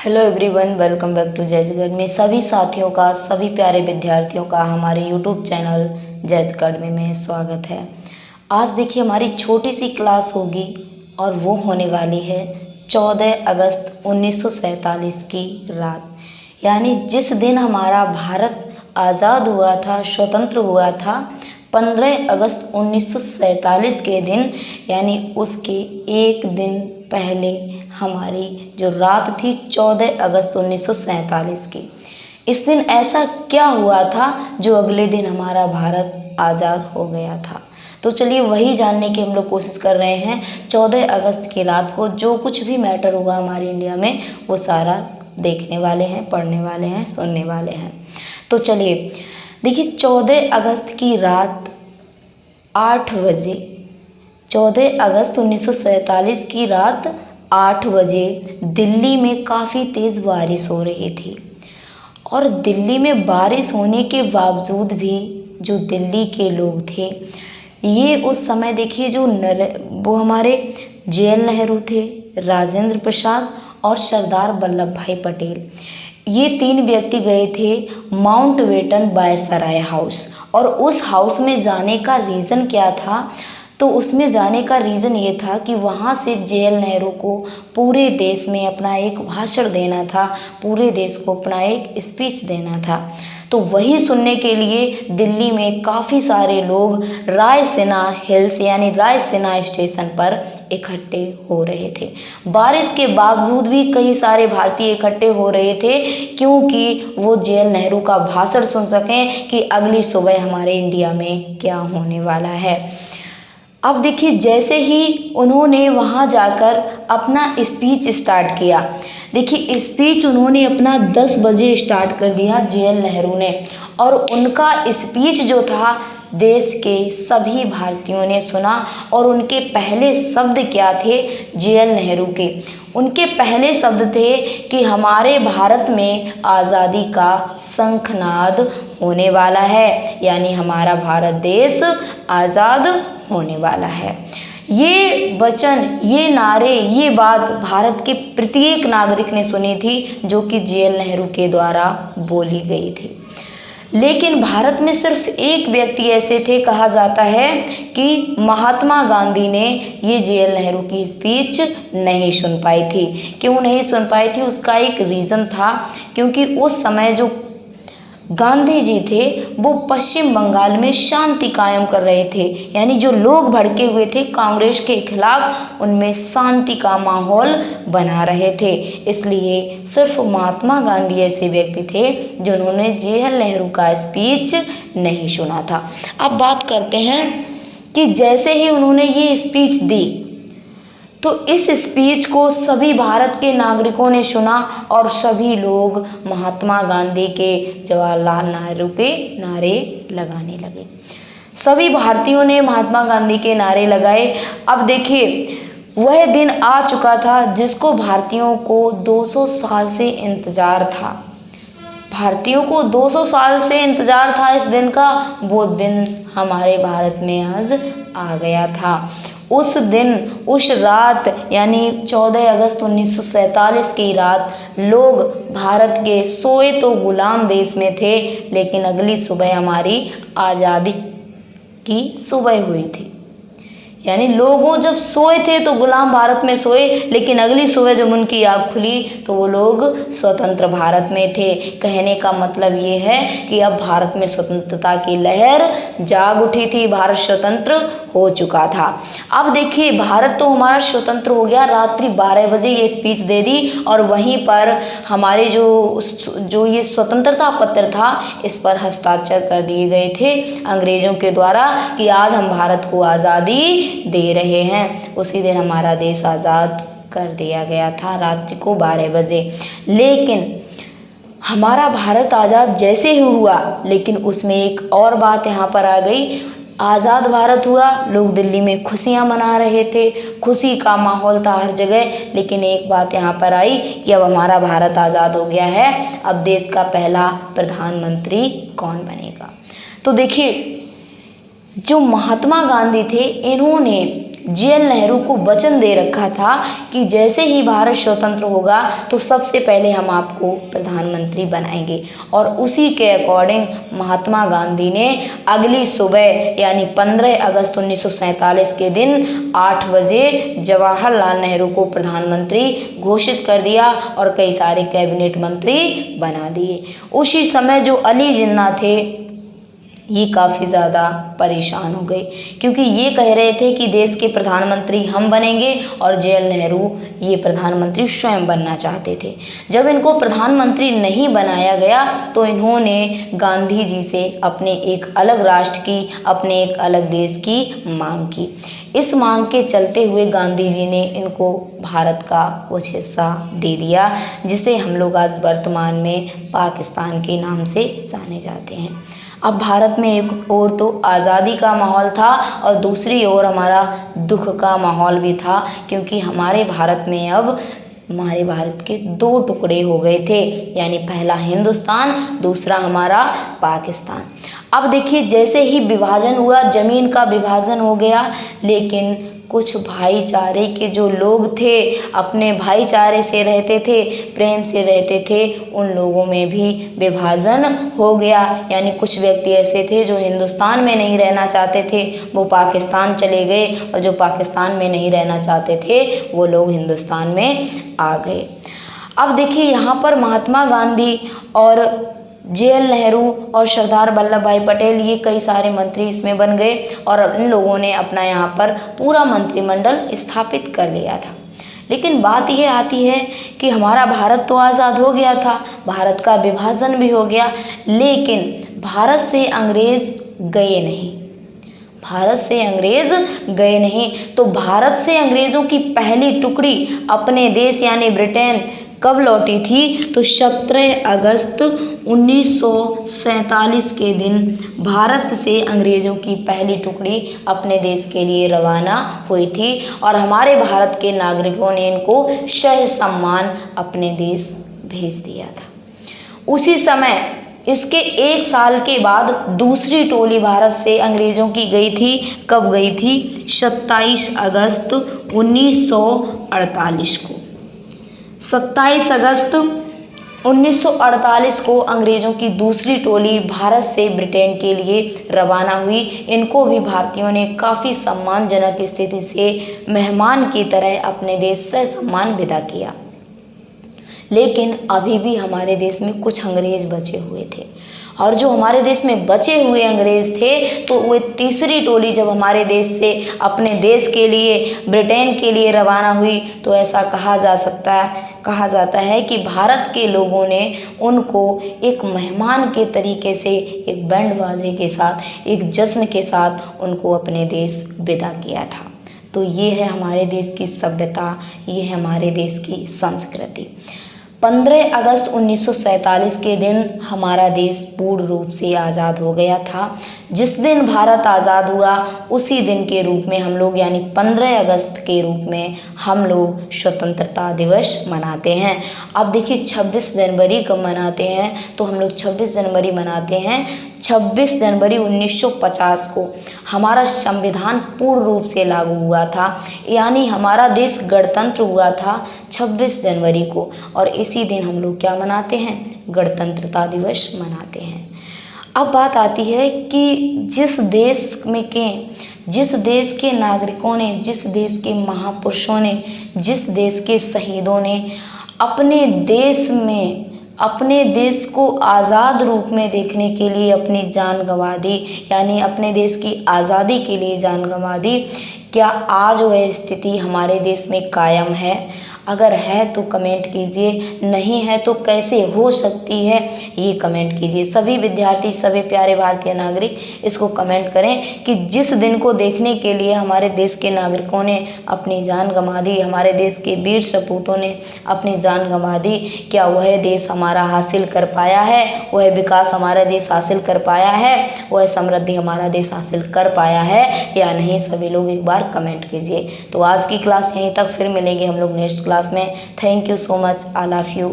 Hello everyone, welcome back to jazz academy में सभी साथियों का, सभी प्यारे विद्यार्थियों का हमारे यूट्यूब चैनल जैज अकेडमी में स्वागत है। आज देखिए हमारी छोटी सी क्लास होगी और वो होने वाली है 14 अगस्त 1947 की रात, यानी जिस दिन हमारा भारत आज़ाद हुआ था, स्वतंत्र हुआ था। 15 अगस्त 1947 के दिन, यानी उसके एक दिन पहले हमारी जो रात थी 14 अगस्त 1947 की। इस दिन ऐसा क्या हुआ था जो अगले दिन हमारा भारत आज़ाद हो गया था। तो चलिए वही जानने की हम लोग कोशिश कर रहे हैं। 14 अगस्त की रात को जो कुछ भी मैटर हुआ हमारे इंडिया में वो सारा देखने वाले हैं, पढ़ने वाले हैं, सुनने वाले हैं। तो चलिए देखिए 14 अगस्त की रात 8 बजे, 14 अगस्त 1947 की रात 8 बजे दिल्ली में काफ़ी तेज़ बारिश हो रही थी। और दिल्ली में बारिश होने के बावजूद भी जो दिल्ली के लोग थे, ये उस समय देखिए वो हमारे जे.एल. नेहरू थे, राजेंद्र प्रसाद और सरदार वल्लभ भाई पटेल, ये 3 व्यक्ति गए थे माउंट बेटन वायसराय हाउस। और उस हाउस में जाने का रीज़न क्या था? तो उसमें जाने का रीज़न ये था कि वहाँ से जे.एल. नेहरू को पूरे देश में अपना एक भाषण देना था, पूरे देश को अपना एक स्पीच देना था। तो वही सुनने के लिए दिल्ली में काफ़ी सारे लोग रायसीना हिल्स यानी रायसीना स्टेशन पर इकट्ठे हो रहे थे। बारिश के बावजूद भी कई सारे भारतीय इकट्ठे हो रहे थे, क्योंकि वो जे.एल. नेहरू का भाषण सुन सकें कि अगली सुबह हमारे इंडिया में क्या होने वाला है। अब देखिए जैसे ही उन्होंने वहाँ जाकर अपना स्पीच स्टार्ट किया, देखिए स्पीच उन्होंने अपना 10 बजे स्टार्ट कर दिया जे.एल. नेहरू ने। और उनका स्पीच जो था देश के सभी भारतीयों ने सुना। और उनके पहले शब्द क्या थे जे.एल. नेहरू के? उनके पहले शब्द थे कि हमारे भारत में आज़ादी का शंखनाद होने वाला है, यानी हमारा भारत देश आज़ाद होने वाला है। ये वचन, ये नारे, ये बात भारत के प्रत्येक नागरिक ने सुनी थी, जो कि जे.एल. नेहरू के द्वारा बोली गई थी। लेकिन भारत में सिर्फ एक व्यक्ति ऐसे थे, कहा जाता है कि महात्मा गांधी ने ये जे.एल. नेहरू की स्पीच नहीं सुन पाई थी। क्यों नहीं सुन पाई थी? उसका एक रीज़न था, क्योंकि उस समय जो गांधी जी थे वो पश्चिम बंगाल में शांति कायम कर रहे थे, यानी जो लोग भड़के हुए थे कांग्रेस के खिलाफ, उनमें शांति का माहौल बना रहे थे। इसलिए सिर्फ महात्मा गांधी ऐसे व्यक्ति थे जिन्होंने जे.एल. नेहरू का स्पीच नहीं सुना था। अब बात करते हैं कि जैसे ही उन्होंने ये स्पीच दी, तो इस स्पीच को सभी भारत के नागरिकों ने सुना और सभी लोग महात्मा गांधी के, जवाहरलाल नेहरू के नारे लगाने लगे। सभी भारतीयों ने महात्मा गांधी के नारे लगाए। अब देखिए वह दिन आ चुका था जिसको भारतीयों को 200 साल से इंतज़ार था। भारतीयों को 200 साल से इंतज़ार था इस दिन का। वो दिन हमारे भारत में आज आ गया था। उस दिन, उस रात, यानी 14 अगस्त 1947 की रात, लोग भारत के सोए तो गुलाम देश में थे, लेकिन अगली सुबह हमारी आज़ादी की सुबह हुई थी। यानी लोगों जब सोए थे तो गुलाम भारत में सोए, लेकिन अगली सुबह जब उनकी आँख खुली तो वो लोग स्वतंत्र भारत में थे। कहने का मतलब ये है कि अब भारत में स्वतंत्रता की लहर जाग उठी थी, भारत स्वतंत्र हो चुका था। अब देखिए भारत तो हमारा स्वतंत्र हो गया, रात्रि 12 बजे ये स्पीच दे दी और वहीं पर हमारे जो ये स्वतंत्रता पत्र था इस पर हस्ताक्षर कर दिए गए थे अंग्रेज़ों के द्वारा कि आज हम भारत को आज़ादी दे रहे हैं। उसी दिन हमारा देश आज़ाद कर दिया गया था रात्रि को 12 बजे। लेकिन हमारा भारत आज़ाद जैसे ही हुआ, लेकिन उसमें एक और बात यहाँ पर आ गई। आज़ाद भारत हुआ, लोग दिल्ली में खुशियाँ मना रहे थे, खुशी का माहौल था हर जगह। लेकिन एक बात यहाँ पर आई कि अब हमारा भारत आज़ाद हो गया है, अब देश का पहला प्रधानमंत्री कौन बनेगा? तो देखिए जो महात्मा गांधी थे, इन्होंने जेएल नेहरू को वचन दे रखा था कि जैसे ही भारत स्वतंत्र होगा तो सबसे पहले हम आपको प्रधानमंत्री बनाएंगे। और उसी के अकॉर्डिंग महात्मा गांधी ने अगली सुबह यानी 15 अगस्त 1947 के दिन 8 बजे जवाहरलाल नेहरू को प्रधानमंत्री घोषित कर दिया और कई सारे कैबिनेट मंत्री बना दिए। उसी समय जो अली जिन्ना थे ये काफ़ी ज़्यादा परेशान हो गए, क्योंकि ये कह रहे थे कि देश के प्रधानमंत्री हम बनेंगे और जेएल नेहरू ये प्रधानमंत्री स्वयं बनना चाहते थे। जब इनको प्रधानमंत्री नहीं बनाया गया तो इन्होंने गांधी जी से अपने एक अलग राष्ट्र की, अपने एक अलग देश की मांग की। इस मांग के चलते हुए गांधी जी ने इनको भारत का कुछ हिस्सा दे दिया, जिसे हम लोग आज वर्तमान में पाकिस्तान के नाम से जाने जाते हैं। अब भारत में एक ओर तो आज़ादी का माहौल था और दूसरी ओर हमारा दुख का माहौल भी था, क्योंकि हमारे भारत के 2 टुकड़े हो गए थे, यानी पहला हिंदुस्तान, दूसरा हमारा पाकिस्तान। अब देखिए जैसे ही विभाजन हुआ, ज़मीन का विभाजन हो गया, लेकिन कुछ भाईचारे के जो लोग थे अपने भाईचारे से रहते थे, प्रेम से रहते थे, उन लोगों में भी विभाजन हो गया। यानी कुछ व्यक्ति ऐसे थे जो हिंदुस्तान में नहीं रहना चाहते थे, वो पाकिस्तान चले गए, और जो पाकिस्तान में नहीं रहना चाहते थे वो लोग हिंदुस्तान में आ गए। अब देखिए यहाँ पर महात्मा गांधी और जेएल नेहरू और सरदार वल्लभ भाई पटेल ये कई सारे मंत्री इसमें बन गए और इन लोगों ने अपना यहाँ पर पूरा मंत्रिमंडल स्थापित कर लिया था। लेकिन बात ये आती है कि हमारा भारत तो आज़ाद हो गया था, भारत का विभाजन भी हो गया, लेकिन भारत से अंग्रेज गए नहीं। तो भारत से अंग्रेज़ों की पहली टुकड़ी अपने देश यानी ब्रिटेन कब लौटी थी? तो 17 अगस्त 1947 के दिन भारत से अंग्रेज़ों की पहली टुकड़ी अपने देश के लिए रवाना हुई थी और हमारे भारत के नागरिकों ने इनको सह सम्मान अपने देश भेज दिया था। उसी समय इसके 1 साल के बाद दूसरी टोली भारत से अंग्रेज़ों की गई थी। कब गई थी? 27 अगस्त 1948 को। 27 अगस्त 1948 को अंग्रेज़ों की दूसरी टोली भारत से ब्रिटेन के लिए रवाना हुई। इनको भी भारतीयों ने काफ़ी सम्मानजनक स्थिति से मेहमान की तरह अपने देश से सम्मान विदा किया। लेकिन अभी भी हमारे देश में कुछ अंग्रेज़ बचे हुए थे, और जो हमारे देश में बचे हुए अंग्रेज़ थे तो वे तीसरी टोली जब हमारे देश से अपने देश के लिए ब्रिटेन के लिए रवाना हुई तो ऐसा कहा जाता है कि भारत के लोगों ने उनको एक मेहमान के तरीके से, एक बैंड बाजे के साथ, एक जश्न के साथ उनको अपने देश विदा किया था। तो ये है हमारे देश की सभ्यता, ये है हमारे देश की संस्कृति। 15 अगस्त 1947 के दिन हमारा देश पूर्ण रूप से आज़ाद हो गया था। जिस दिन भारत आज़ाद हुआ उसी दिन के रूप में हम लोग यानी 15 अगस्त के रूप में हम लोग स्वतंत्रता दिवस मनाते हैं। अब देखिए 26 जनवरी कब मनाते हैं? तो हम लोग 26 जनवरी मनाते हैं 26 जनवरी 1950 को हमारा संविधान पूर्ण रूप से लागू हुआ था, यानी हमारा देश गणतंत्र हुआ था 26 जनवरी को। और इसी दिन हम लोग क्या मनाते हैं? गणतंत्रता दिवस मनाते हैं। अब बात आती है कि जिस देश के नागरिकों ने, जिस देश के महापुरुषों ने, जिस देश के शहीदों ने अपने देश को आज़ाद रूप में देखने के लिए अपनी जान गंवा दी, यानी अपने देश की आज़ादी के लिए जान गंवा दी, क्या आज वह स्थिति हमारे देश में कायम है? अगर है तो कमेंट कीजिए, नहीं है तो कैसे हो सकती है ये कमेंट कीजिए। सभी विद्यार्थी, सभी प्यारे भारतीय नागरिक इसको कमेंट करें कि जिस दिन को देखने के लिए हमारे देश के नागरिकों ने अपनी जान गंवा दी, हमारे देश के वीर सपूतों ने अपनी जान गंवा दी, क्या वह देश हमारा हासिल कर पाया है? वह विकास हमारा देश हासिल कर पाया है? वह समृद्धि हमारा देश हासिल कर पाया है या नहीं? सभी लोग एक बार कमेंट कीजिए। तो आज की क्लास यहीं तक, फिर मिलेंगे हम लोग नेक्स्ट क्लास में। Thank you so much, I love you.